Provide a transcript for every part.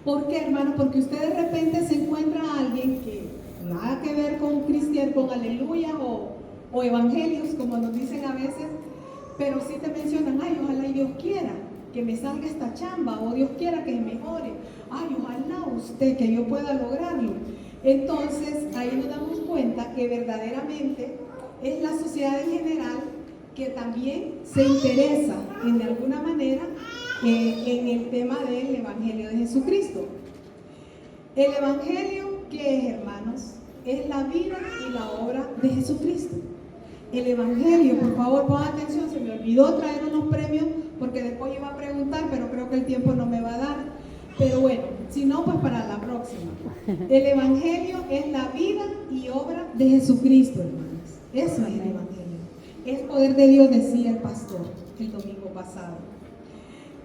¿Por qué, hermano? Porque usted de repente se encuentra a alguien que nada que ver con cristiano, con aleluya o evangelios, como nos dicen a veces, pero sí te mencionan, ay, ojalá y Dios quiera que me salga esta chamba, o Dios quiera que mejore, ay, ojalá usted que yo pueda lograrlo. Entonces ahí nos damos cuenta que verdaderamente es la sociedad en general que también se interesa en de alguna manera en el tema del Evangelio de Jesucristo. El Evangelio, ¿qué es, hermanos? Es la vida y la obra de Jesucristo. El Evangelio, por favor, pongan atención, se me olvidó traer unos premios porque después iba a preguntar, pero creo que el tiempo no me va a dar. Pero bueno, si no, pues para la próxima. El Evangelio es la vida y obra de Jesucristo, hermanos. Eso es el Evangelio. Es poder de Dios, decía el pastor el domingo pasado.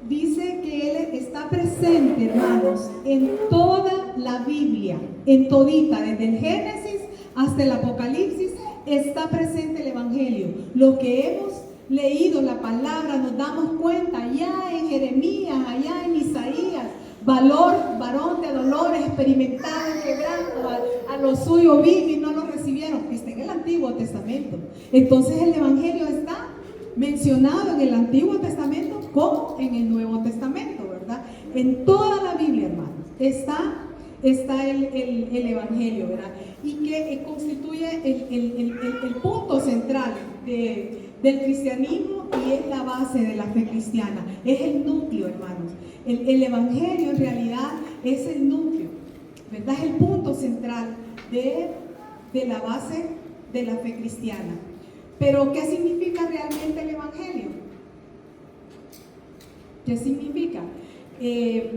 Dice que Él está presente, hermanos, en toda la Biblia, en todita, desde el Génesis hasta el Apocalipsis, está presente el Evangelio. Lo que hemos leído, la palabra, nos damos cuenta allá en Jeremías, allá en Isaías, varón de dolores, experimentado en quebranto, a lo suyo vino y no lo recibieron. Está en el Antiguo Testamento. Entonces el Evangelio está mencionado en el Antiguo Testamento como en el Nuevo Testamento, ¿verdad? En toda la Biblia, hermanos, está el Evangelio, ¿verdad? Y que constituye el punto central del cristianismo y es la base de la fe cristiana. Es el núcleo, hermanos. El Evangelio en realidad es el núcleo, ¿verdad? Es el punto central de la base de la fe cristiana. Pero, ¿qué significa realmente el Evangelio? ¿Qué significa?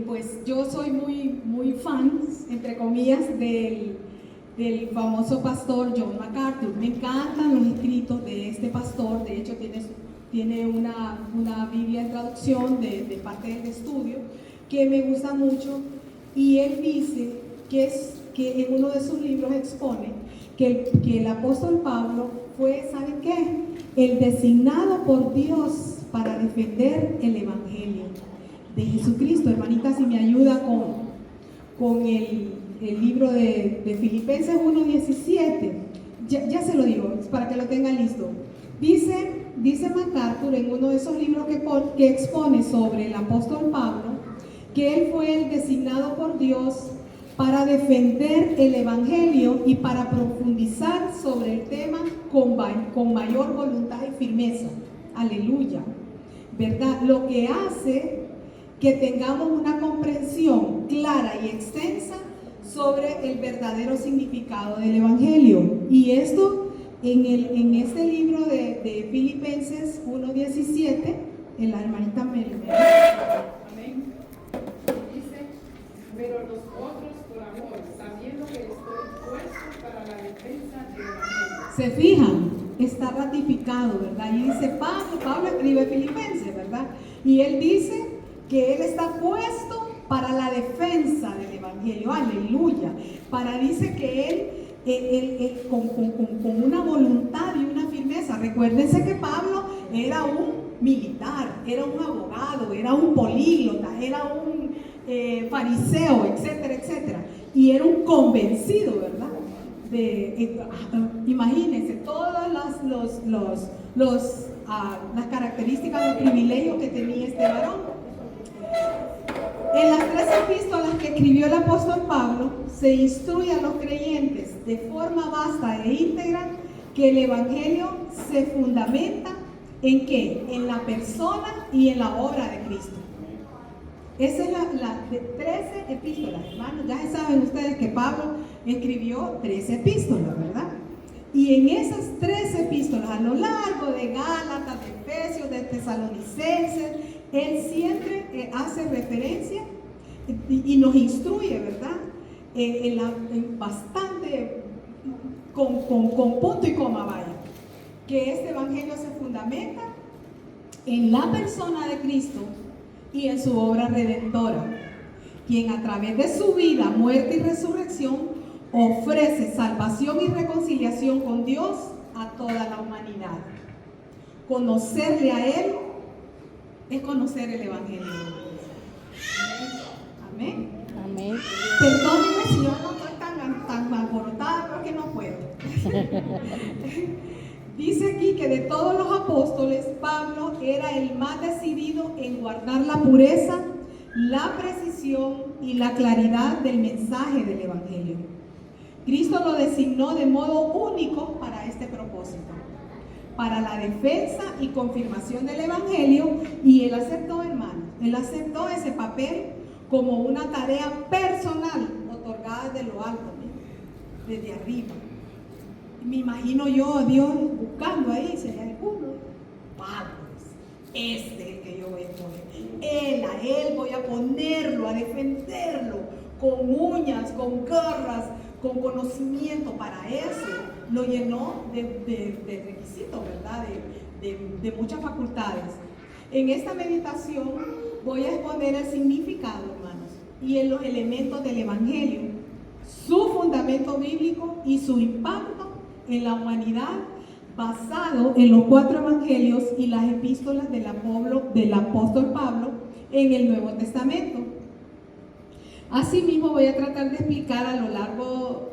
Pues yo soy muy fan, entre comillas, del famoso pastor John MacArthur. Me encantan los escritos de este pastor. De hecho, tiene una Biblia en traducción de parte del estudio que me gusta mucho. Y él dice que en uno de sus libros expone que el apóstol Pablo fue, ¿saben qué? El designado por Dios para defender el Evangelio de Jesucristo. Hermanita, si me ayuda con el libro de Filipenses 1:17, ya se lo digo, para que lo tengan listo. Dice MacArthur en uno de esos libros que expone sobre el apóstol Pablo, que él fue el designado por Dios para defender el Evangelio y para profundizar sobre el tema con mayor voluntad y firmeza. Aleluya, ¿verdad? Lo que hace que tengamos una comprensión clara y extensa sobre el verdadero significado del Evangelio. Y esto en este libro de Filipenses 1:17, la hermanita Mary. Amén. Dice, pero nosotros por amor, sabiendo que estoy puesto para la defensa del Evangelio. Se fijan, está ratificado, ¿verdad? Y dice Pablo escribe Filipenses, ¿verdad? Y él dice que él está puesto para la defensa del Evangelio, aleluya. Dice que él con una voluntad y una firmeza. Recuérdense que Pablo era un militar, era un abogado, era un políglota, era un fariseo, etcétera, etcétera. Y era un convencido, ¿verdad? Imagínense todas las características de privilegio que tenía este varón. En las 3 epístolas que escribió el apóstol Pablo, se instruye a los creyentes de forma vasta e íntegra que el Evangelio se fundamenta ¿en qué? En la persona y en la obra de Cristo. Esa es la de 13 epístolas, hermanos. Ya saben ustedes que Pablo escribió 13 epístolas, ¿verdad? Y en esas 13 epístolas, a lo largo de Gálatas, de Efesios, de Tesalonicenses, él siempre hace referencia y nos instruye, ¿verdad? En bastante, con punto y coma, vaya, que este evangelio se fundamenta en la persona de Cristo y en su obra redentora, quien a través de su vida, muerte y resurrección ofrece salvación y reconciliación con Dios a toda la humanidad. Conocerle a Él es conocer el Evangelio. Amén. Amén. Perdónenme si yo no estoy tan alborotada, porque no puedo. Dice aquí que de todos los apóstoles, Pablo era el más decidido en guardar la pureza, la precisión y la claridad del mensaje del Evangelio. Cristo lo designó de modo único para este propósito, para la defensa y confirmación del Evangelio, y él aceptó, hermanos, él aceptó ese papel como una tarea personal otorgada de lo alto, desde arriba. Me imagino yo a Dios buscando ahí, si hay alguno, Pablo, este es el que yo voy a poner, a él voy a ponerlo, a defenderlo, con uñas, con garras, con conocimiento. Para eso lo llenó de requisitos, ¿verdad? De muchas facultades. En esta meditación voy a exponer el significado, hermanos, y en los elementos del Evangelio, su fundamento bíblico y su impacto en la humanidad, basado en los 4 evangelios y las epístolas del apóstol Pablo en el Nuevo Testamento. Asimismo, voy a tratar de explicar a lo largo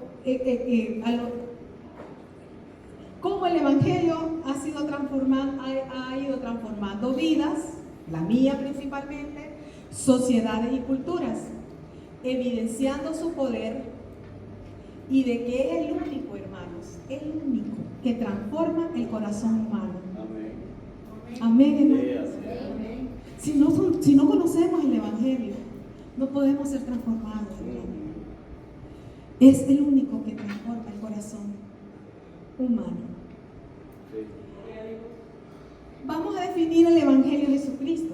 cómo el Evangelio ha ido transformando vidas, la mía principalmente, sociedades y culturas, evidenciando su poder, y de que es el único, hermanos, el único que transforma el corazón humano. Amén. Amén, hermanos. Si no conocemos el Evangelio, no podemos ser transformados, hermanos. Es el único que transforma el corazón humano. Vamos a definir el Evangelio de Jesucristo.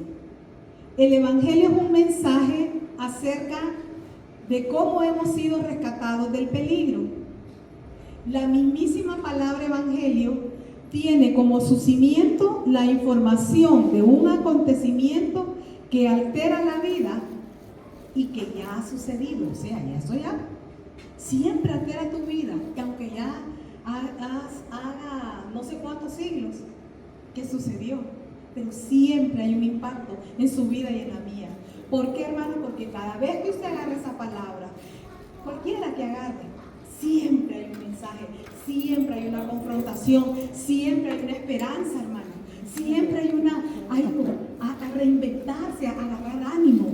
El Evangelio es un mensaje acerca de cómo hemos sido rescatados del peligro. La mismísima palabra Evangelio tiene como su cimiento la información de un acontecimiento que altera la vida y que ya ha sucedido. O sea, ya eso ya siempre altera tu vida, que aunque ya haga no sé cuántos siglos que sucedió, pero siempre hay un impacto en su vida y en la mía. ¿Por qué, hermano? Porque cada vez que usted agarra esa palabra, cualquiera que agarre, siempre hay un mensaje, siempre hay una confrontación, siempre hay una esperanza, hermano. Siempre hay a reinventarse, a agarrar ánimo,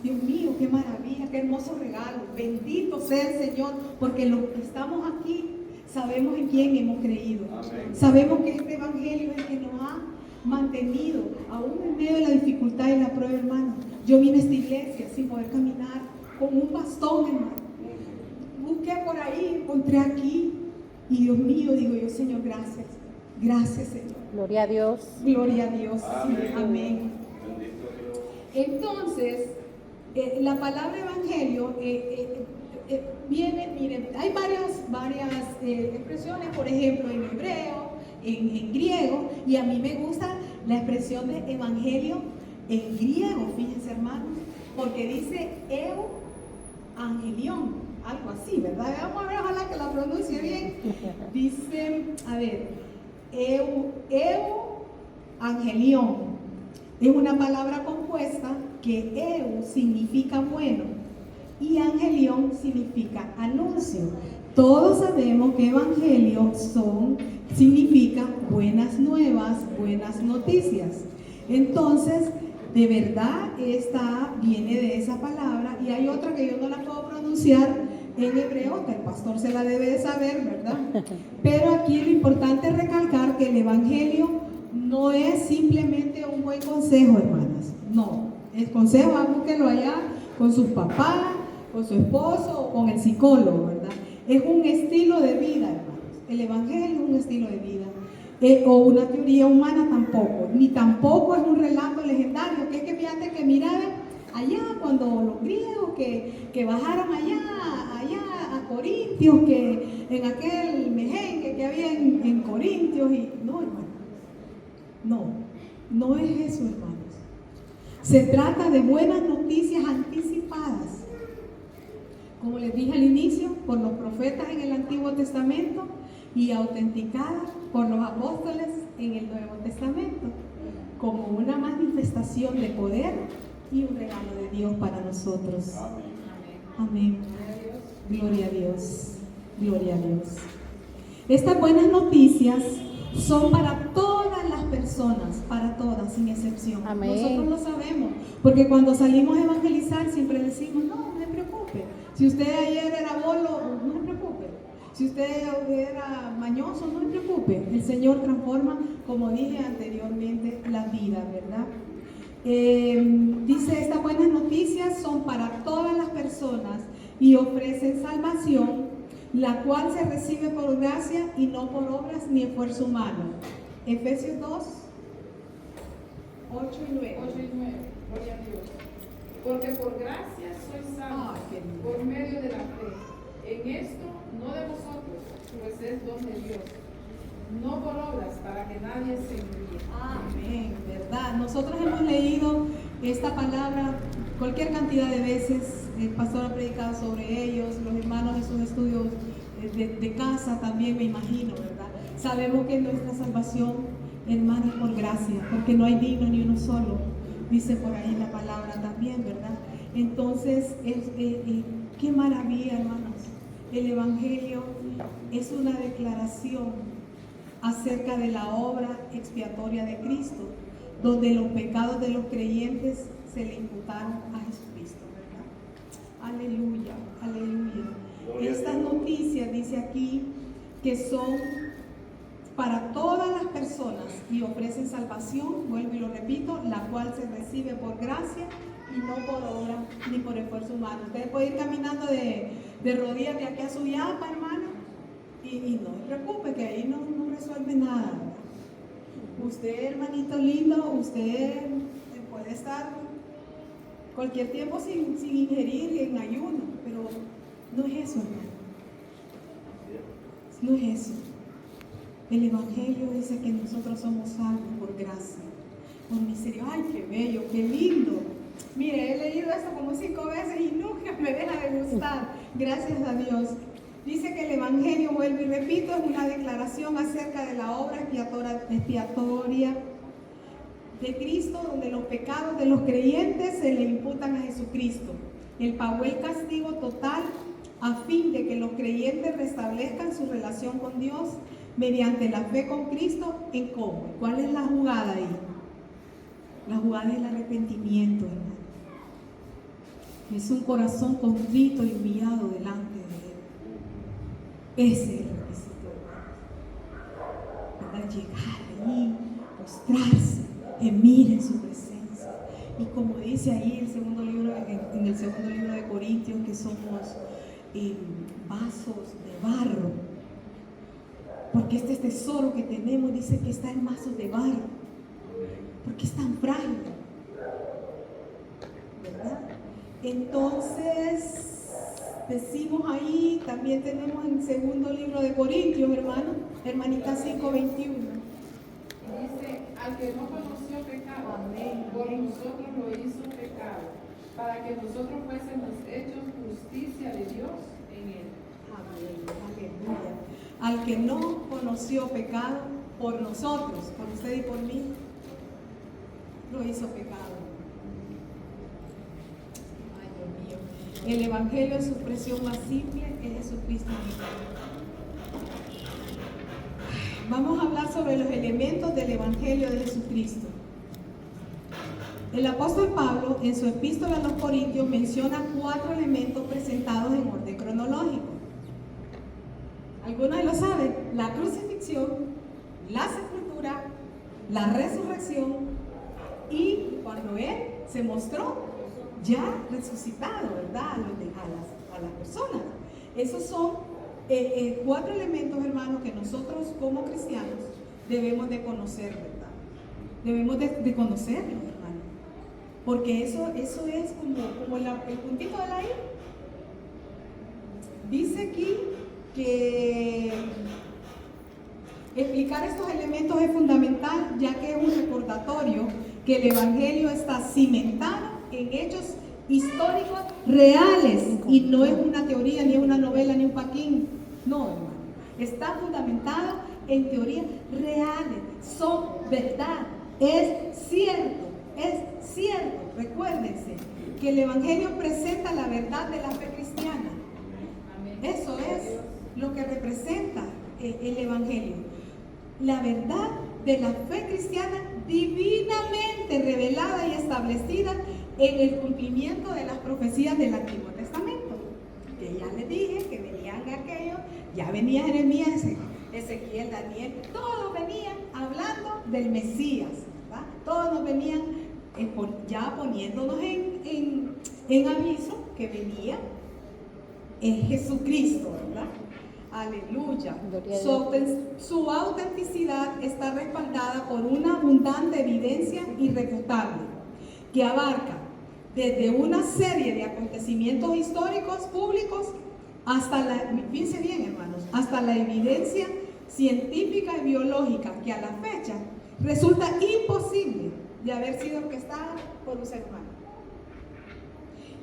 Dios mío, qué maravilla, qué hermoso regalo. Bendito sea el Señor, porque los que estamos aquí sabemos en quién hemos creído. Amén. Sabemos que este Evangelio es el que nos ha mantenido, aún en medio de la dificultad y la prueba, hermano. Yo vine a esta iglesia sin poder caminar, con un bastón, hermano. Busqué por ahí, encontré aquí, y Dios mío, digo yo, Señor, gracias. Gracias, Señor. Gloria a Dios. Gloria a Dios. Amén. Sí, amén. Entonces, la palabra evangelio viene, miren, hay varias expresiones, por ejemplo, en hebreo, en griego, y a mí me gusta la expresión de evangelio en griego, fíjense, hermanos, porque dice evangelion, algo así, ¿verdad? Vamos a ver, ojalá que la pronuncie bien. Dice, a ver, evangelion. Es una palabra compuesta que eu significa bueno y angelion significa anuncio. Todos sabemos que evangelio significa buenas nuevas, buenas noticias. Entonces, de verdad, esta viene de esa palabra, y hay otra que yo no la puedo pronunciar en hebreo, que el pastor se la debe de saber, ¿verdad? Pero aquí lo importante es recalcar que el evangelio no es simplemente un buen consejo, hermanas. No, el consejo, búsquelo allá con sus papás, con su esposo o con el psicólogo, ¿verdad? Es un estilo de vida, hermanos. El evangelio es un estilo de vida. O una teoría humana tampoco, ni tampoco es un relato legendario, que es que fíjate que miraban allá cuando los griegos que bajaron allá a Corintios, que en aquel mejengue que había en Corintios, y no, hermano. No es eso, hermanos. Se trata de buenas noticias anticipadas, como les dije al inicio, por los profetas en el Antiguo Testamento y autenticadas por los apóstoles en el Nuevo Testamento, como una manifestación de poder y un regalo de Dios para nosotros. Amén. Gloria a Dios. Gloria a Dios. Estas buenas noticias son para todas las personas, para todas, sin excepción. Amén. Nosotros lo sabemos, porque cuando salimos a evangelizar siempre decimos, no se preocupe. Si usted ayer era bolo, no se preocupe. Si usted era mañoso, no se preocupe. El Señor transforma, como dije anteriormente, la vida, ¿verdad? Dice, estas buenas noticias son para todas las personas y ofrecen salvación, la cual se recibe por gracia y no por obras ni esfuerzo humano. Efesios 2, 8 y 9. 8 y 9, gloria a Dios. Porque por gracia sois salvos, por medio de la fe. En esto, no de vosotros, pues es don de Dios. No por obras, para que nadie se envíe. Amén, ¿verdad? Nosotros hemos leído esta palabra cualquier cantidad de veces. El pastor ha predicado sobre ellos, los hermanos en sus estudios de casa también, me imagino, ¿verdad? Sabemos que nuestra salvación, hermanos, es por gracia, porque no hay digno ni uno solo, dice por ahí la palabra también, ¿verdad? Entonces, qué maravilla, hermanos. El Evangelio es una declaración acerca de la obra expiatoria de Cristo, donde los pecados de los creyentes se le imputaron a Jesucristo, ¿verdad? Aleluya, aleluya. Estas noticias, dice aquí, que son para todas las personas y ofrecen salvación, vuelvo y lo repito, la cual se recibe por gracia y no por obra ni por esfuerzo humano. Ustedes pueden ir caminando de rodillas de aquí a su yapa, hermano, y no se preocupe que ahí no resuelve nada. Usted, hermanito lindo, usted puede estar cualquier tiempo sin ingerir en ayuno, pero no es eso, hermano. No es eso. El Evangelio dice que nosotros somos salvos por gracia, por misericordia. ¡Ay, qué bello, qué lindo! Mire, he leído esto como 5 veces y nunca me deja de gustar. Gracias a Dios. Dice que el Evangelio, vuelvo y repito, es una declaración acerca de la obra expiatoria de Cristo, donde los pecados de los creyentes se le imputan a Jesucristo. Él pagó el castigo total a fin de que los creyentes restablezcan su relación con Dios mediante la fe con Cristo. ¿En cómo? ¿Cuál es la jugada ahí? La jugada es el arrepentimiento, hermano. Es un corazón contrito y humillado delante de Él. Ese es el requisito, hermano. Para llegar allí, mostrarse, gemir en su presencia. Y como dice ahí en el segundo libro de Corintios, que somos vasos de barro. Porque este tesoro que tenemos dice que está en vasos de barro. Porque es tan frágil, ¿verdad? Entonces, decimos ahí, también tenemos en el segundo libro de Corintios, hermano, hermanita 5:21. Dice, al que no conoció pecado, Amén. por nosotros lo hizo pecado, para que nosotros fuésemos hechos justicia de Dios en él. Amén. Aleluya. Al que no conoció pecado, por nosotros, por usted y por mí, lo hizo pecado. Ay, Dios mío. El Evangelio en su expresión más simple es Jesucristo. Vamos a hablar sobre los elementos del Evangelio de Jesucristo. El apóstol Pablo, en su epístola a los Corintios, menciona 4 elementos presentados en orden cronológico. Algunos lo saben: la crucifixión, la sepultura, la resurrección y cuando Él se mostró ya resucitado, ¿verdad? A las personas. Esos son 4 elementos, hermanos, que nosotros como cristianos debemos de conocer, ¿verdad? Debemos de conocerlos, hermanos, porque eso es como el puntito de la I. Dice aquí que explicar estos elementos es fundamental, ya que es un recordatorio que el Evangelio está cimentado en hechos históricos reales y no es una teoría, ni es una novela, ni un paquín. No, hermano. Está fundamentado en teorías reales. Son verdad. Es cierto. Recuérdense que el Evangelio presenta la verdad de la fe cristiana lo que representa el Evangelio. La verdad de la fe cristiana divinamente revelada y establecida en el cumplimiento de las profecías del Antiguo Testamento. Que ya les dije que venían aquellos, ya venía Jeremías, Ezequiel, Daniel, todos venían hablando del Mesías, ¿verdad? Todos nos venían ya poniéndonos en aviso que venía Jesucristo, ¿verdad? Aleluya. Su autenticidad está respaldada por una abundante evidencia irrefutable que abarca desde una serie de acontecimientos históricos públicos hasta fíjense bien, hermanos, hasta la evidencia científica y biológica que a la fecha resulta imposible de haber sido orquestada por un ser humano.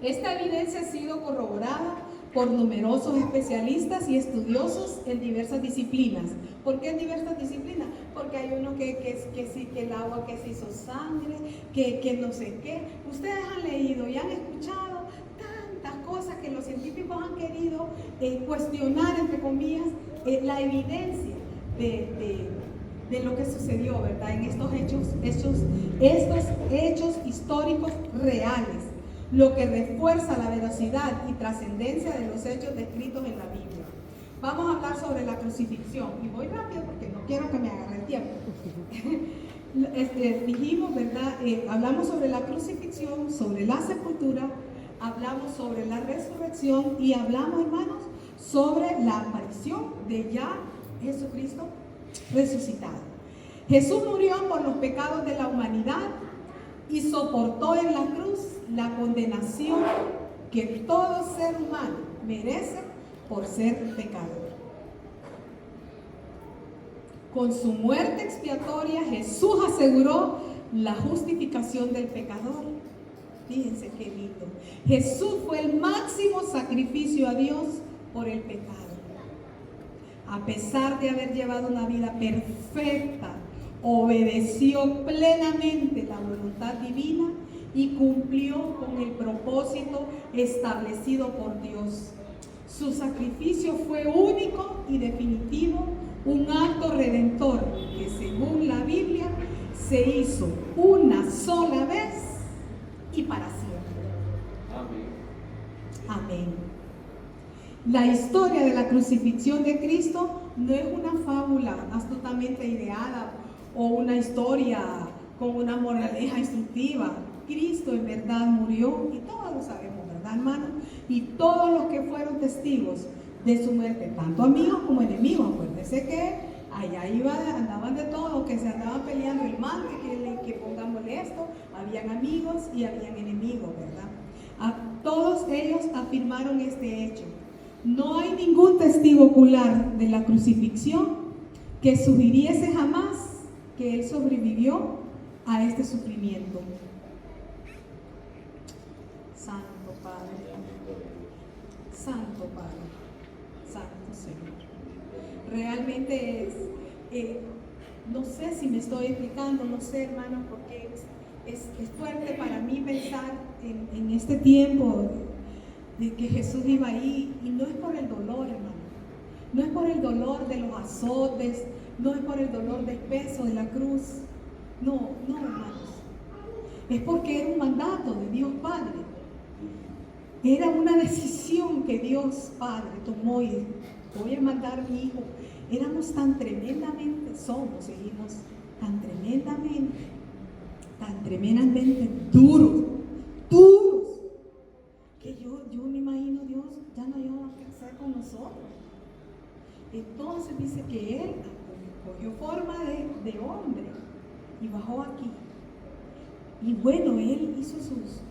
Esta evidencia ha sido corroborada por numerosos especialistas y estudiosos en diversas disciplinas. ¿Por qué en diversas disciplinas? Porque hay uno que sí, que el agua que se hizo sangre, que no sé qué. Ustedes han leído y han escuchado tantas cosas que los científicos han querido cuestionar, entre comillas, la evidencia de lo que sucedió, ¿verdad? En estos hechos históricos reales, lo que refuerza la veracidad y trascendencia de los hechos descritos en la Biblia. Vamos a hablar sobre la crucifixión, y voy rápido porque no quiero que me agarre el tiempo. Dijimos, ¿verdad? Hablamos sobre la crucifixión, sobre la sepultura, hablamos sobre la resurrección y hablamos, hermanos, sobre la aparición de ya Jesucristo resucitado. Jesús murió por los pecados de la humanidad y soportó en la cruz la condenación que todo ser humano merece por ser pecador. Con su muerte expiatoria, Jesús aseguró la justificación del pecador. Fíjense qué lindo. Jesús fue el máximo sacrificio a Dios por el pecado. A pesar de haber llevado una vida perfecta, obedeció plenamente la voluntad divina y cumplió con el propósito establecido por Dios. Su sacrificio fue único y definitivo, un acto redentor que, según la Biblia, se hizo una sola vez y para siempre. Amén. Amén. La historia de la crucifixión de Cristo no es una fábula astutamente ideada o una historia con una moraleja instructiva. Cristo en verdad murió, y todos lo sabemos, ¿verdad, hermano? Y todos los que fueron testigos de su muerte, tanto amigos como enemigos. Acuérdense que allá andaban de todo, que se andaban peleando el mal, que pongámosle esto, habían amigos y habían enemigos, ¿verdad? A todos ellos afirmaron este hecho. No hay ningún testigo ocular de la crucifixión que sugiriese jamás que él sobrevivió a este sufrimiento. Santo Padre, Santo Padre, Santo Señor. Realmente no sé si me estoy explicando, no sé, hermano, porque es fuerte para mí pensar en este tiempo de que Jesús iba ahí, y no es por el dolor, hermano, no es por el dolor de los azotes, no es por el dolor del peso de la cruz, no, hermanos, es porque era un mandato de Dios Padre, era una decisión que Dios Padre tomó y voy a mandar a mi hijo. Éramos tan tremendamente, seguimos tan tremendamente duros, que yo me imagino Dios ya no iba a hacer con nosotros. Entonces dice que Él cogió forma de hombre y bajó aquí. Y bueno, Él hizo sus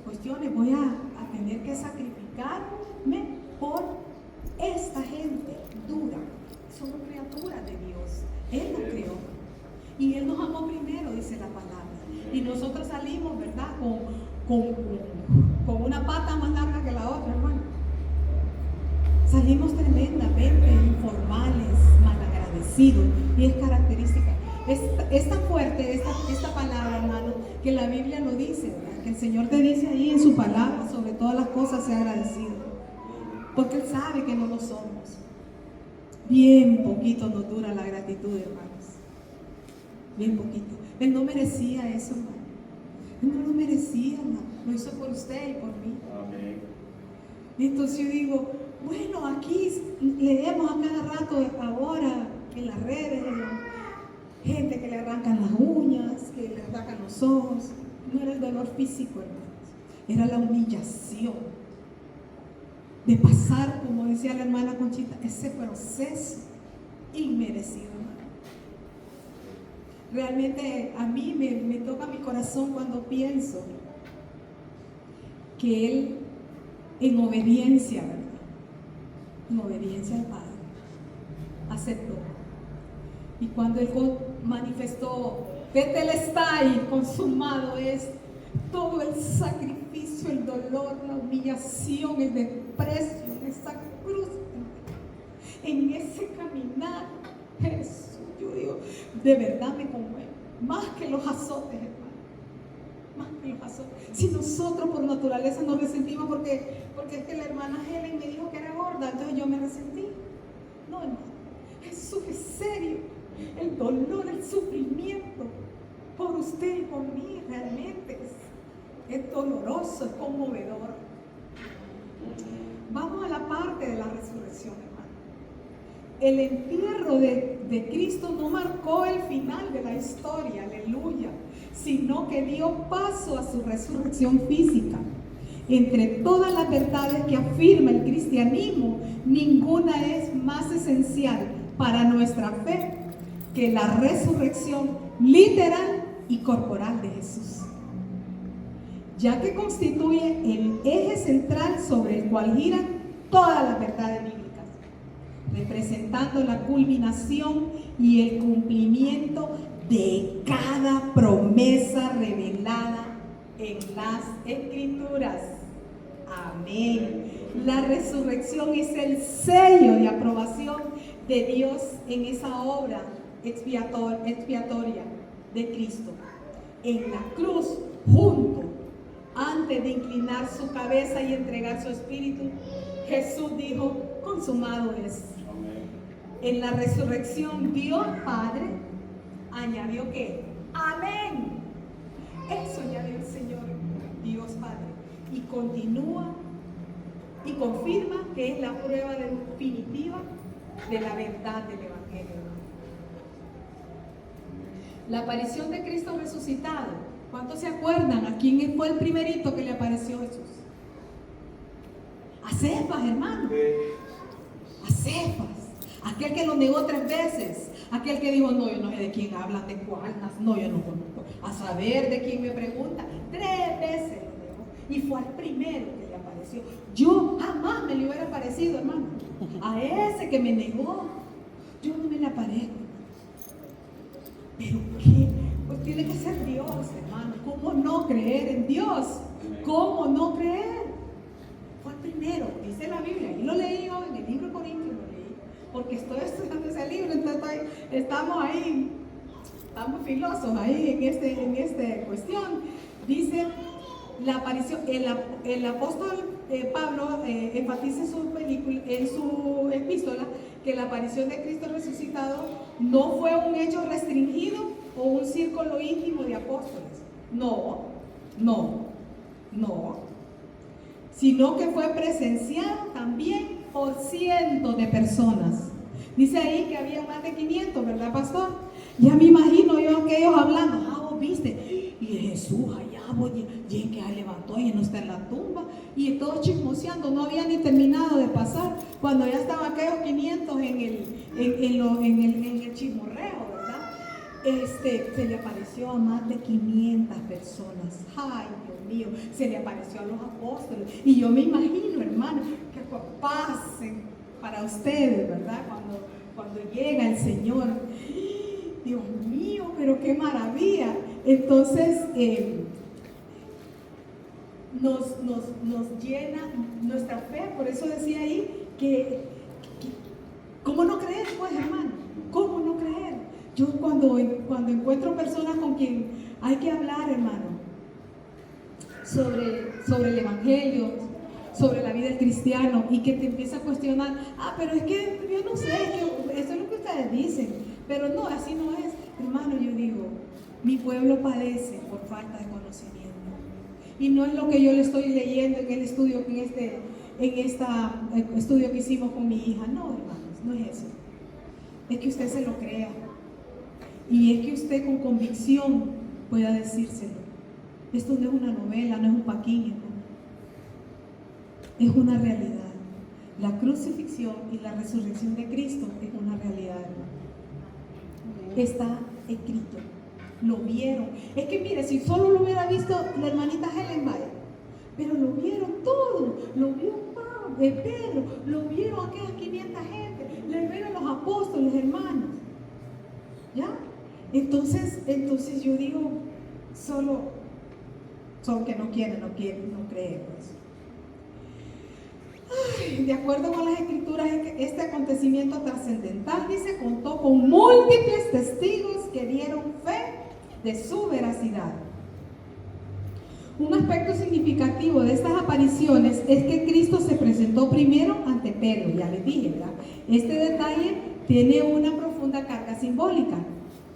cuestiones. Voy a tener que sacrificarme por esta gente dura. Somos criaturas de Dios. Él nos creó. Y Él nos amó primero, dice la palabra. Y nosotros salimos, ¿verdad? Con una pata más larga que la otra, hermano. Salimos tremendamente informales, malagradecidos, y es característica. Es tan fuerte esta palabra, hermano, que la Biblia lo dice, ¿verdad? Que el Señor te dice ahí en su palabra, sobre todas las cosas, sea agradecido. Porque Él sabe que no lo somos. Bien poquito nos dura la gratitud, hermanos. Bien poquito. Él no merecía eso, hermano. Él no lo merecía, hermano. Lo hizo por usted y por mí. Amén. Entonces yo digo, bueno, aquí leemos a cada rato ahora en las redes, gente que le arrancan las uñas, que le arrancan los ojos. No era el dolor físico, hermanos, era la humillación de pasar, como decía la hermana Conchita, ese proceso inmerecido, hermano. Realmente a mí me toca mi corazón cuando pienso que Él, en obediencia, ¿verdad? En obediencia al Padre, aceptó. Y cuando Él manifestó, tetelestai, consumado es, todo el sacrificio, el dolor, la humillación, el desprecio, en esa cruz, en ese caminar, Jesús, yo digo, de verdad me conmueve, más que los azotes, hermano, más que los azotes. Si nosotros por naturaleza nos resentimos porque es que la hermana Helen me dijo que era gorda, entonces yo me resentí. No, hermano, Jesús es serio. El dolor, el sufrimiento por usted y por mí realmente es doloroso, es conmovedor. Vamos a la parte de la resurrección, hermano. El entierro de Cristo no marcó el final de la historia, aleluya, sino que dio paso a su resurrección física. Entre todas las verdades que afirma el cristianismo, ninguna es más esencial para nuestra fe que la resurrección literal y corporal de Jesús, ya que constituye el eje central sobre el cual giran todas las verdades bíblicas, representando la culminación y el cumplimiento de cada promesa revelada en las Escrituras. Amén. La resurrección es el sello de aprobación de Dios en esa obra expiatoria de Cristo. En la cruz, junto, antes de inclinar su cabeza y entregar su espíritu, Jesús dijo, consumado es. Amén. En la resurrección, Dios Padre añadió que, amén. Eso añadió el Señor, Dios Padre. Y continúa y confirma que es la prueba definitiva de la verdad del Evangelio. La aparición de Cristo resucitado. ¿Cuántos se acuerdan a quién fue el primerito que le apareció Jesús? A Cefas, hermano. A Cefas. Aquel que lo negó 3 veces. Aquel que dijo, no, yo no sé de quién hablan, de cuál. No, yo no conozco. A saber de quién me pregunta. 3 veces lo negó. Y fue al primero que le apareció. Yo jamás me le hubiera parecido, hermano. A ese que me negó, yo no me le aparezco. ¿Pero qué? Pues tiene que ser Dios, hermano. ¿Cómo no creer en Dios? ¿Cómo no creer? Fue el primero, dice la Biblia. Y lo leí yo en el libro de Corintios, lo leí. Porque estoy estudiando ese libro, entonces estamos ahí, estamos filosos ahí en esta cuestión. Dice la aparición, el apóstol Pablo enfatiza en su epístola que la aparición de Cristo resucitado no fue un hecho restringido o un círculo íntimo de apóstoles. No, sino que fue presenciado también por cientos de personas. Dice ahí que había más de 500, ¿verdad, pastor? Ya me imagino yo que ellos hablando, vos viste, y Jesús allá, y que se levantó y no está en la tumba, y todos chismoseando, no había ni terminado de pasar, cuando ya estaban aquellos 500 en el chismorreo, ¿verdad? Se le apareció a más de 500 personas. Ay, Dios mío, se le apareció a los apóstoles, y yo me imagino, hermano, que pasen para ustedes, ¿verdad? Cuando llega el Señor, Dios mío, pero qué maravilla. Entonces nos llena nuestra fe. Por eso decía ahí que ¿cómo no creer, pues, hermano? ¿Cómo no creer? Yo cuando encuentro personas con quien hay que hablar, hermano, sobre el Evangelio, sobre la vida del cristiano y que te empieza a cuestionar, pero es que yo no sé, eso es lo que ustedes dicen, pero no, así no es. Hermano, yo digo, mi pueblo padece por falta de conocimiento. Y no es lo que yo le estoy leyendo en el estudio, en este estudio que hicimos con mi hija. No, hermanos, no es eso. Es que usted se lo crea. Y es que usted con convicción pueda decírselo. Esto no es una novela, no es un paquín, hermano. Es una realidad. La crucifixión y la resurrección de Cristo es una realidad, hermano. Está escrito. Lo vieron. Es que mire, si solo lo hubiera visto la hermanita Helen Bayer, pero lo vieron todo. Lo vio Pedro, lo vieron aquellas 500 gente, le vieron los apóstoles, hermanos. ¿Ya? Entonces yo digo, solo que no quieren, no creen, pues. Ay, de acuerdo con las escrituras, este acontecimiento trascendental, dice, contó con múltiples testigos que dieron fe de su veracidad. Un aspecto significativo de estas apariciones es que Cristo se presentó primero ante Pedro, ya les dije, ¿verdad? Este detalle tiene una profunda carga simbólica,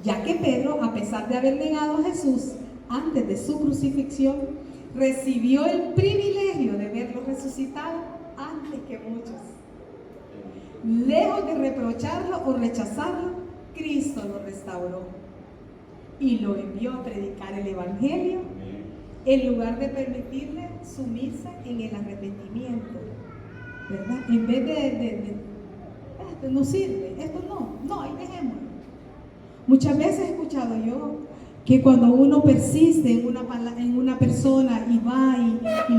ya que Pedro, a pesar de haber negado a Jesús antes de su crucifixión, recibió el privilegio de verlo resucitado antes que muchos. Lejos de reprocharlo o rechazarlo, Cristo lo restauró y lo envió a predicar el Evangelio en lugar de permitirle sumirse en el arrepentimiento, ¿verdad? En vez de esto no sirve, esto no, ahí dejémoslo. Muchas veces he escuchado yo que cuando uno persiste en una persona y va y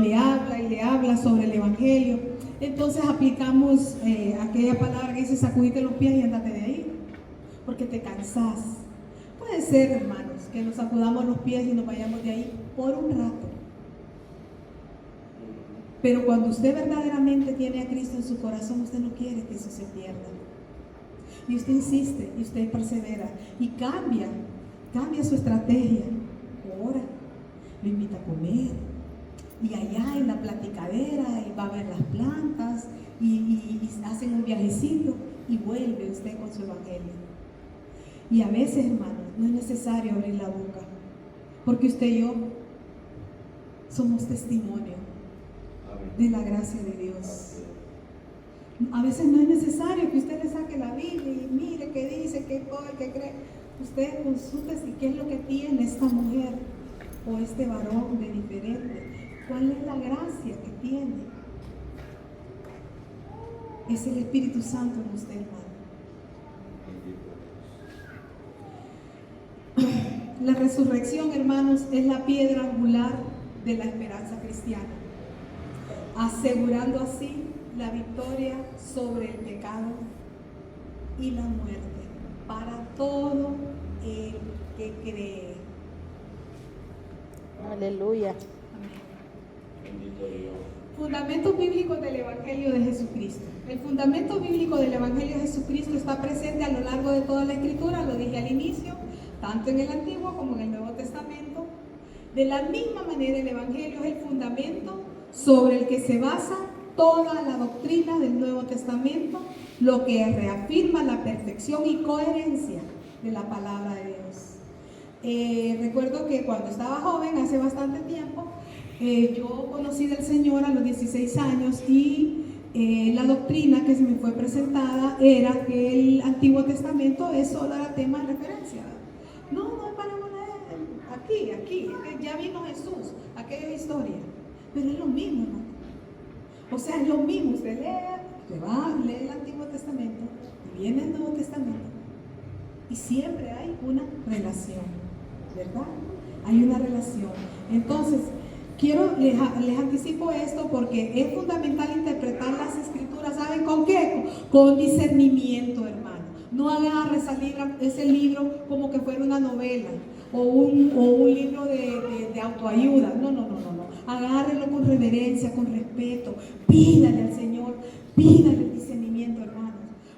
le habla sobre el Evangelio, entonces aplicamos aquella palabra que dice sacudite los pies y ándate de ahí, porque te cansás. Puede ser, hermanos, que nos sacudamos los pies y nos vayamos de ahí por un rato. Pero cuando usted verdaderamente tiene a Cristo en su corazón, usted no quiere que eso se pierda. Y usted insiste, y usted persevera, y cambia su estrategia. Ora, lo invita a comer, y allá en la platicadera, y va a ver las plantas, y hacen un viajecito, y vuelve usted con su evangelio. Y a veces, hermanos, no es necesario abrir la boca, porque usted y yo somos testimonio de la gracia de Dios. A veces no es necesario que usted le saque la Biblia y mire qué dice, qué cree. Usted consulte si qué es lo que tiene esta mujer o este varón de diferente. ¿Cuál es la gracia que tiene? Es el Espíritu Santo en usted, hermano. La resurrección, hermanos, es la piedra angular de la esperanza cristiana, asegurando así la victoria sobre el pecado y la muerte para todo el que cree. Aleluya. Amén. Fundamentos bíblicos del Evangelio de Jesucristo. El fundamento bíblico del Evangelio de Jesucristo está presente a lo largo de toda la Escritura, lo dije al inicio, tanto en el Antiguo como en el Nuevo Testamento. De la misma manera, el Evangelio es el fundamento sobre el que se basa toda la doctrina del Nuevo Testamento, lo que reafirma la perfección y coherencia de la palabra de Dios. Recuerdo que cuando estaba joven, hace bastante tiempo, yo conocí del Señor a los 16 años y la doctrina que se me fue presentada era que el Antiguo Testamento solo era tema de referencia. No paramos aquí, ya vino Jesús, aquella historia, pero es lo mismo, ¿no? O sea, es lo mismo, usted lee el Antiguo Testamento y viene el Nuevo Testamento y siempre hay una relación, ¿verdad? Hay una relación. Entonces, les anticipo esto porque es fundamental interpretar las Escrituras, ¿saben con qué? Con discernimiento, hermano. No agarre ese libro como que fuera una novela o un libro de autoayuda. No. Agárrelo con reverencia, con respeto. Pídale al Señor, pídale el discernimiento, hermanos.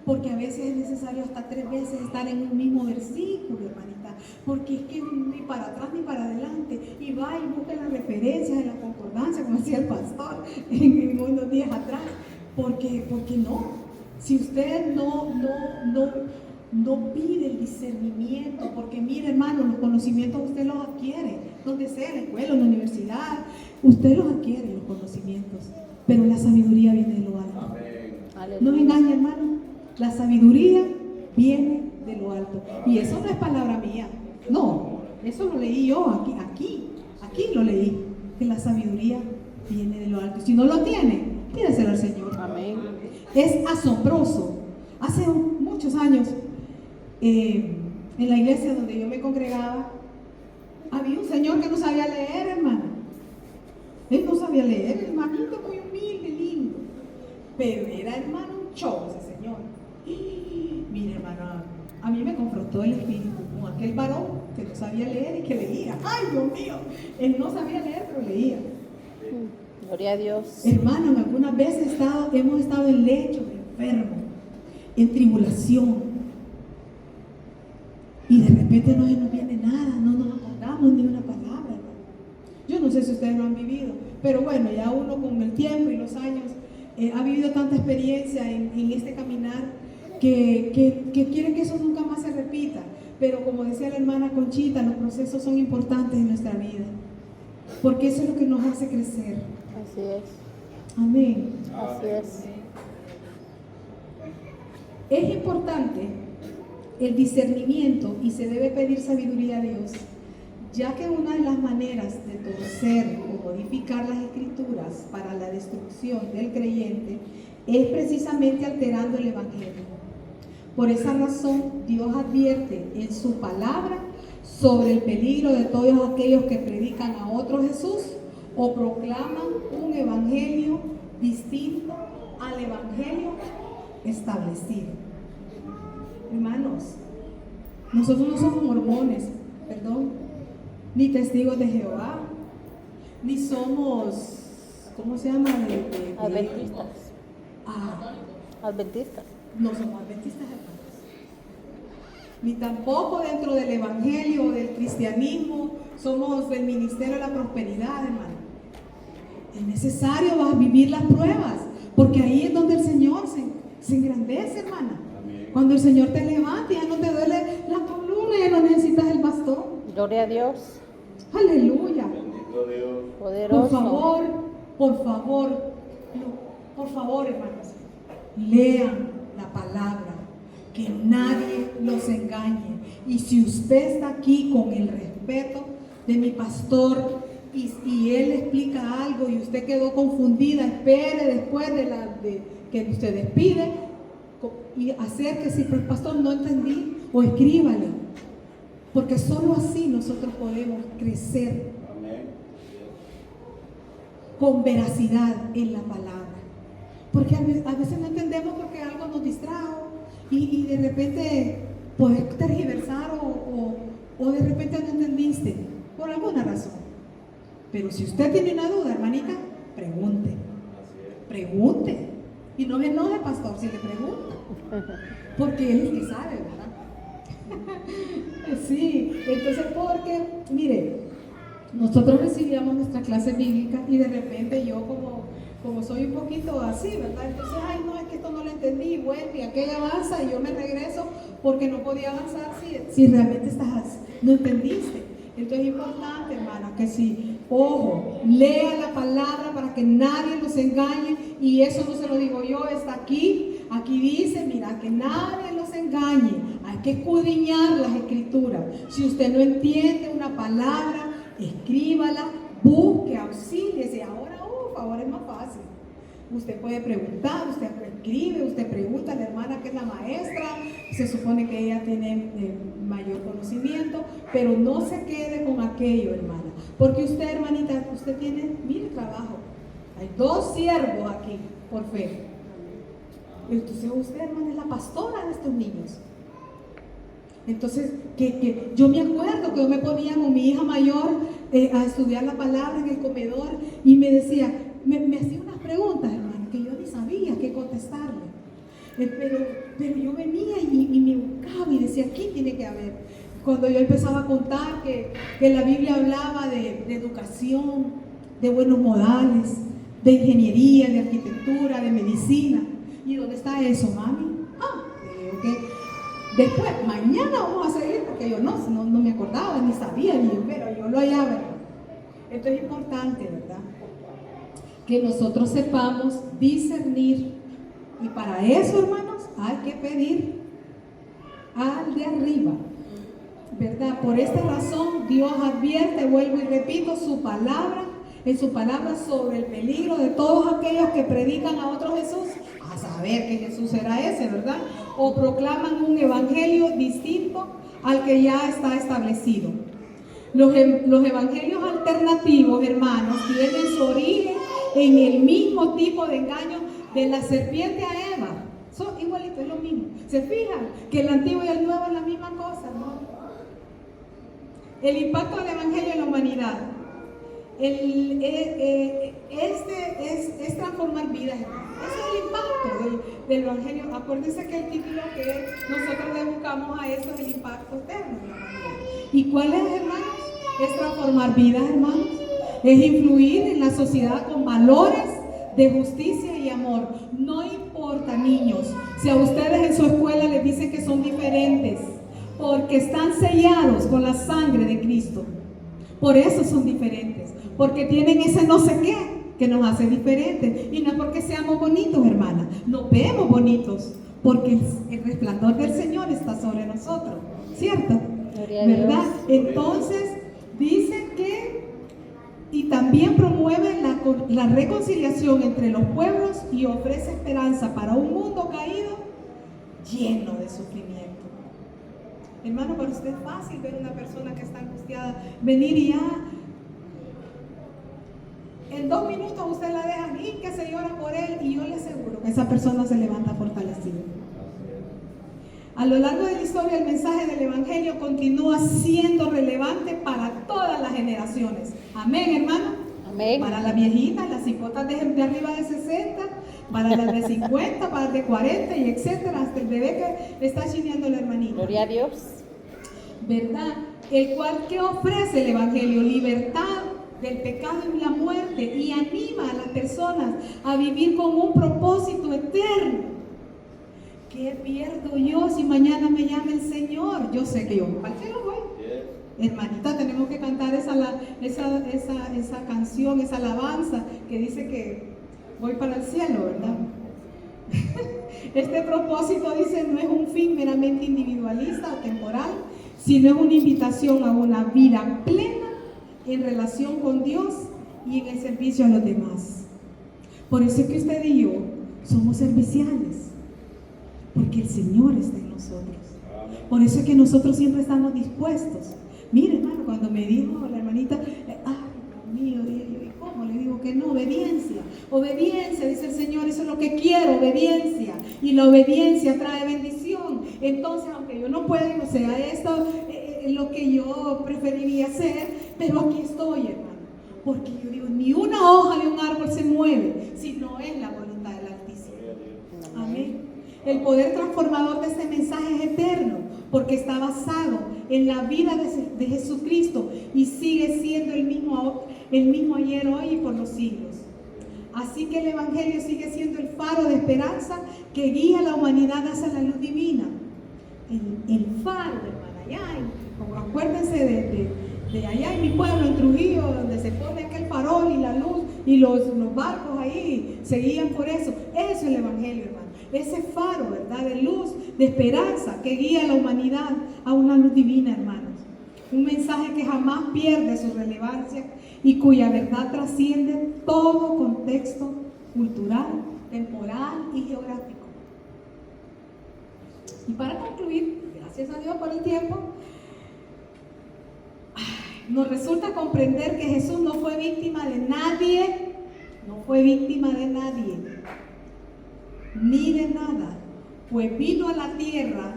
Porque a veces es necesario necesario hasta 3 veces estar en un mismo versículo, hermanita, porque es que ni para atrás ni para adelante, y va y busca las referencias en la concordancia, como decía el pastor en unos días atrás, porque no, si usted no pide el discernimiento, porque mire, hermano, los conocimientos usted los adquiere, donde sea, en la escuela, en la universidad, usted los adquiere, los conocimientos, pero la sabiduría viene de lo alto. No me engañe, hermano, la sabiduría viene de lo alto, y eso no es palabra mía, no, eso lo leí yo, aquí lo leí, que la sabiduría viene de lo alto. Si no lo tiene, pídeselo al Señor. Amén. Es asombroso. Hace muchos años, en la iglesia donde yo me congregaba, había un señor que no sabía leer, hermano. Él no sabía leer, hermanito, muy humilde, lindo. Pero era, hermano, un show ese señor. Y, mire, hermano, a mí me confrontó el espíritu con aquel varón que no sabía leer y que leía. ¡Ay, Dios mío! Él no sabía leer, pero leía. Gloria a Dios. Hermano, algunas veces hemos estado en lechos, enfermos, en tribulación, y de repente no nos viene nada, no nos acordamos ni una palabra, hermano. Yo no sé si ustedes lo han vivido, pero bueno, ya uno con el tiempo y los años ha vivido tanta experiencia en este caminar que quiere que eso nunca más se repita. Pero como decía la hermana Conchita, los procesos son importantes en nuestra vida, porque eso es lo que nos hace crecer. Así es. Amén. Así es. Es importante el discernimiento y se debe pedir sabiduría a Dios, ya que una de las maneras de torcer o modificar las escrituras para la destrucción del creyente es precisamente alterando el Evangelio. Por esa razón, Dios advierte en su palabra sobre el peligro de todos aquellos que predican a otro Jesús o proclaman un evangelio distinto al evangelio establecido. Hermanos, nosotros no somos mormones, ni testigos de Jehová, ni somos, ¿cómo se llama? Adventistas. Adventistas. No somos adventistas, hermanos. Ni tampoco dentro del evangelio o del cristianismo somos del ministerio de la prosperidad, hermano. Es necesario vivir las pruebas, porque ahí es donde el Señor se engrandece, hermana. Amén. Cuando el Señor te levanta, ya no te duele la columna, ya no necesitas el bastón. Gloria a Dios. Aleluya. Bendito Dios. Poderoso. Por favor, hermanos, lean la palabra, que nadie los engañe. Y si usted está aquí con el respeto de mi pastor y él explica algo y usted quedó confundida, espere después de que usted despide y acérquese, pero pastor, no entendí, o escríbale, porque solo así nosotros podemos crecer. Amén. Con veracidad en la palabra, porque a veces no entendemos porque algo nos distrajo y de repente puedes tergiversar o de repente no entendiste por alguna razón. Pero si usted tiene una duda, hermanita, pregunte. Pregunte. Y no me enoje, pastor, si le pregunta. Porque él es el que sabe, ¿verdad? Sí, entonces porque, mire, nosotros recibíamos nuestra clase bíblica y de repente yo como soy un poquito así, ¿verdad? Entonces, ay, no, es que esto no lo entendí, bueno, y aquella avanza y yo me regreso porque no podía avanzar si realmente no entendiste. Entonces es importante, hermana, que si, ojo, lea la palabra para que nadie nos engañe, y eso no se lo digo yo, está aquí dice, mira, que nadie los engañe, hay que escudriñar las escrituras. Si usted no entiende una palabra, escríbala, busque, auxíliese. Ahora es más fácil. Usted puede preguntar, usted escribe, usted pregunta a la hermana que es la maestra, se supone que ella tiene mayor conocimiento, pero no se quede con aquello, hermana, porque usted, hermanita, usted tiene, mire, trabajo. Hay 2 siervos aquí, por fe. Entonces usted, hermana, es la pastora de estos niños. Entonces, que yo me acuerdo que yo me ponía con mi hija mayor a estudiar la palabra en el comedor y me decía, me hacía unas preguntas, hermano, que yo ni sabía qué contestarle. Pero yo venía y me buscaba y decía, aquí tiene que haber. Cuando yo empezaba a contar que la Biblia hablaba de educación, de buenos modales, de ingeniería, de arquitectura, de medicina. ¿Y dónde está eso, mami? Creo que después, mañana vamos a seguir, porque yo no me acordaba, ni sabía, pero yo lo hallaba, ¿verdad? Esto es importante, ¿verdad? Que nosotros sepamos discernir. Y para eso, hermanos, hay que pedir al de arriba, ¿verdad? Por esta razón, Dios advierte, vuelvo y repito, en su palabra sobre el peligro de todos aquellos que predican a otro Jesús, a saber que Jesús era ese, ¿verdad? O proclaman un evangelio distinto al que ya está establecido. Los evangelios alternativos, hermanos, tienen su origen en el mismo tipo de engaño de la serpiente a Eva. Son igualitos, es lo mismo. ¿Se fijan que el antiguo y el nuevo es la misma cosa, no? El impacto del evangelio en la humanidad. Es transformar vidas. Ese es el impacto del evangelio. Acuérdense que el título que nosotros le buscamos a eso es el impacto eterno de la humanidad. ¿Y cuál es, hermanos? Es transformar vidas, hermanos. Es influir en la sociedad con valores de justicia y amor. No importa, niños, si a ustedes en su escuela les dicen que son diferentes, porque están sellados con la sangre de Cristo. Por eso son diferentes, porque tienen ese no sé qué que nos hace diferentes. Y no es porque seamos bonitos, hermanas, nos vemos bonitos, porque el resplandor del Señor está sobre nosotros, ¿cierto? ¿Verdad? Entonces, dice que y también promueve la reconciliación entre los pueblos y ofrece esperanza para un mundo caído lleno de sufrimiento. Hermano, para usted es fácil ver una persona que está angustiada, venir y ya en 2 minutos usted la deja ir, que se llora por él, y yo le aseguro que esa persona se levanta fortalecida. A lo largo de la historia, el mensaje del evangelio continúa siendo relevante para todas las generaciones. Amén, hermano. Amén. Para las viejitas, las cipotas de arriba de 60, para las de 50, para las de 40 y etcétera, hasta el bebé que está chineando la hermanita. Gloria a Dios. ¿Verdad? El cual que ofrece el evangelio, libertad del pecado y la muerte, y anima a las personas a vivir con un propósito eterno. ¿Qué pierdo yo si mañana me llama el Señor? Yo sé que yo al cielo voy. Hermanita, tenemos que cantar esa canción, esa alabanza que dice que voy para el cielo, ¿verdad? Este propósito, dice, no es un fin meramente individualista o temporal, sino es una invitación a una vida plena en relación con Dios y en el servicio a los demás. Por eso es que usted y yo somos serviciales, porque el Señor está en nosotros. Por eso es que nosotros siempre estamos dispuestos. Mire, hermano, cuando me dijo la hermanita, ay, Dios mío, ¿y cómo? Le digo que no, obediencia. Obediencia, dice el Señor, eso es lo que quiero, obediencia. Y la obediencia trae bendición. Entonces, aunque yo no pueda, no sea esto lo que yo preferiría hacer, pero aquí estoy, hermano. Porque yo digo, ni una hoja de un árbol se mueve si no es la voluntad del Altísimo. Amén. El poder transformador de este mensaje es eterno, porque está basado en la vida de Jesucristo y sigue siendo el mismo ayer, hoy y por los siglos. Así que el Evangelio sigue siendo el faro de esperanza que guía a la humanidad hacia la luz divina. El faro, hermana, allá, acuérdense de allá en mi pueblo, en Trujillo, donde se pone aquel farol y la luz y los barcos ahí se guían por eso. Eso es el Evangelio, hermano. Ese faro, ¿verdad? De luz, de esperanza que guía a la humanidad a una luz divina, hermanos. Un mensaje que jamás pierde su relevancia y cuya verdad trasciende todo contexto cultural, temporal y geográfico. Y para concluir, gracias a Dios por el tiempo, nos resulta comprender que Jesús no fue víctima de nadie, ni de nada, pues vino a la tierra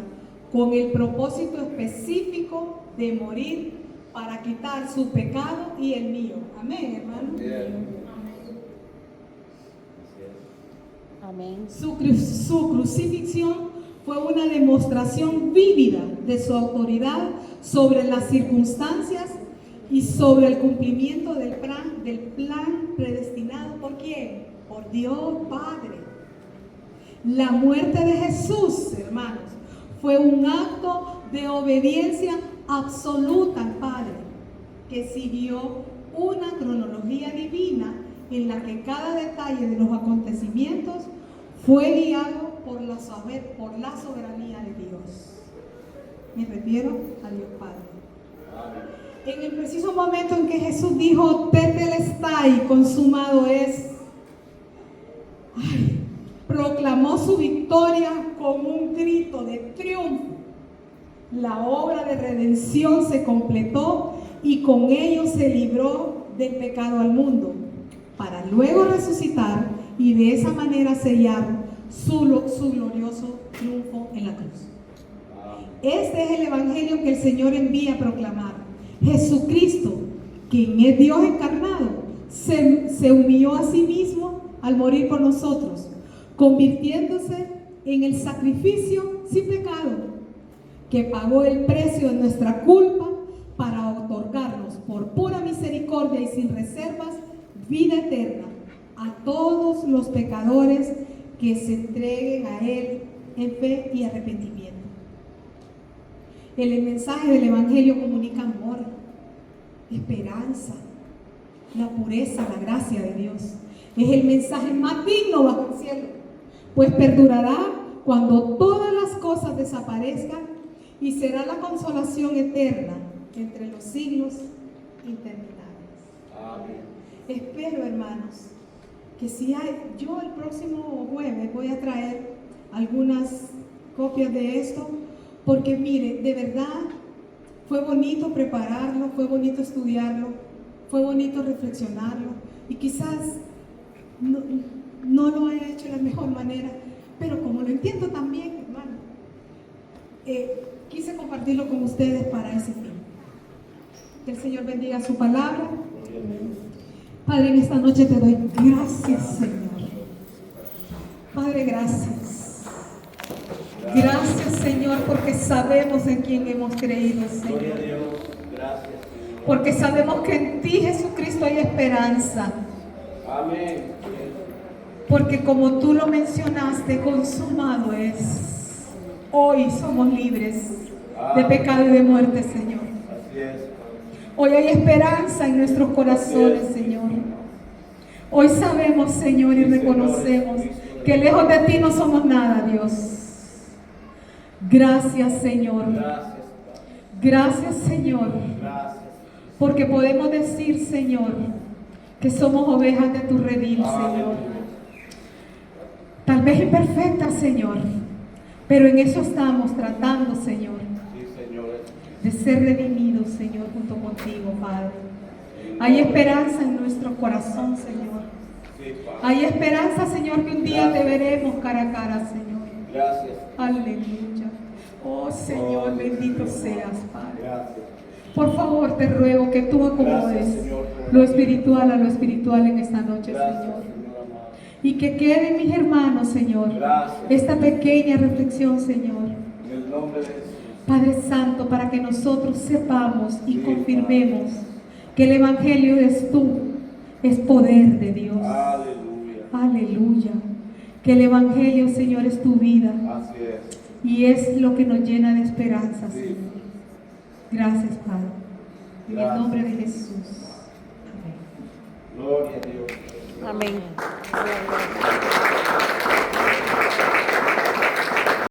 con el propósito específico de morir para quitar su pecado y el mío. Amén, hermano. Amén. Su crucifixión fue una demostración vívida de su autoridad sobre las circunstancias y sobre el cumplimiento del plan predestinado. ¿Por quién? Por Dios Padre. La muerte de Jesús, hermanos, fue un acto de obediencia absoluta al Padre, que siguió una cronología divina en la que cada detalle de los acontecimientos fue guiado por la soberanía de Dios. Me refiero a Dios Padre. En el preciso momento en que Jesús dijo, tetelestai, consumado es, proclamó su victoria con un grito de triunfo. La obra de redención se completó y con ello se libró del pecado al mundo, para luego resucitar y de esa manera sellar su glorioso triunfo en la cruz. Este es el evangelio que el Señor envía a proclamar. Jesucristo, quien es Dios encarnado, se humilló a sí mismo al morir por nosotros, convirtiéndose en el sacrificio sin pecado, que pagó el precio de nuestra culpa para otorgarnos por pura misericordia y sin reservas vida eterna a todos los pecadores que se entreguen a Él en fe y arrepentimiento. El mensaje del Evangelio comunica amor, esperanza, la pureza, la gracia de Dios. Es el mensaje más digno bajo el cielo, pues perdurará cuando todas las cosas desaparezcan y será la consolación eterna entre los siglos interminables. Amén. Espero, hermanos, que yo el próximo jueves voy a traer algunas copias de esto, porque mire, de verdad fue bonito prepararlo, fue bonito estudiarlo, fue bonito reflexionarlo, y quizás no lo he hecho de la mejor manera, pero como lo entiendo también, hermano, quise compartirlo con ustedes para ese fin. Que el Señor bendiga su palabra. Padre, en esta noche te doy gracias, Señor. Padre, gracias. Gracias, Señor, porque sabemos en quién hemos creído, Señor. Porque sabemos que en ti, Jesucristo, hay esperanza. Amén. Porque como tú lo mencionaste, consumado es. Hoy somos libres de pecado y de muerte, Señor. Así es. Hoy hay esperanza en nuestros corazones, Señor. Hoy sabemos, Señor, y reconocemos que lejos de ti no somos nada, Dios. Gracias, Señor. Gracias, Señor. Porque podemos decir, Señor, que somos ovejas de tu redil, Señor. Tal vez imperfectas, Señor, pero en eso estamos tratando, Señor, de ser redimidos, Señor, junto contigo, Padre. Hay esperanza en nuestro corazón, Señor. Hay esperanza, Señor, que un día te veremos cara a cara, Señor. Gracias. Aleluya. Oh, Señor, bendito seas, Padre. Por favor, te ruego que tú acomodes lo espiritual a lo espiritual en esta noche, Señor. Y que quede en mis hermanos, Señor, esta pequeña reflexión, Señor. En el nombre de Jesús. Padre Santo, para que nosotros sepamos y confirmemos que el Evangelio eres tú, es poder de Dios. Aleluya. Aleluya. Que el Evangelio, Señor, es tu vida. Así es. Y es lo que nos llena de esperanza, Sí. Señor. Gracias, Padre. En Gracias. el nombre de Jesús. Amén. Gloria a Dios. Amén.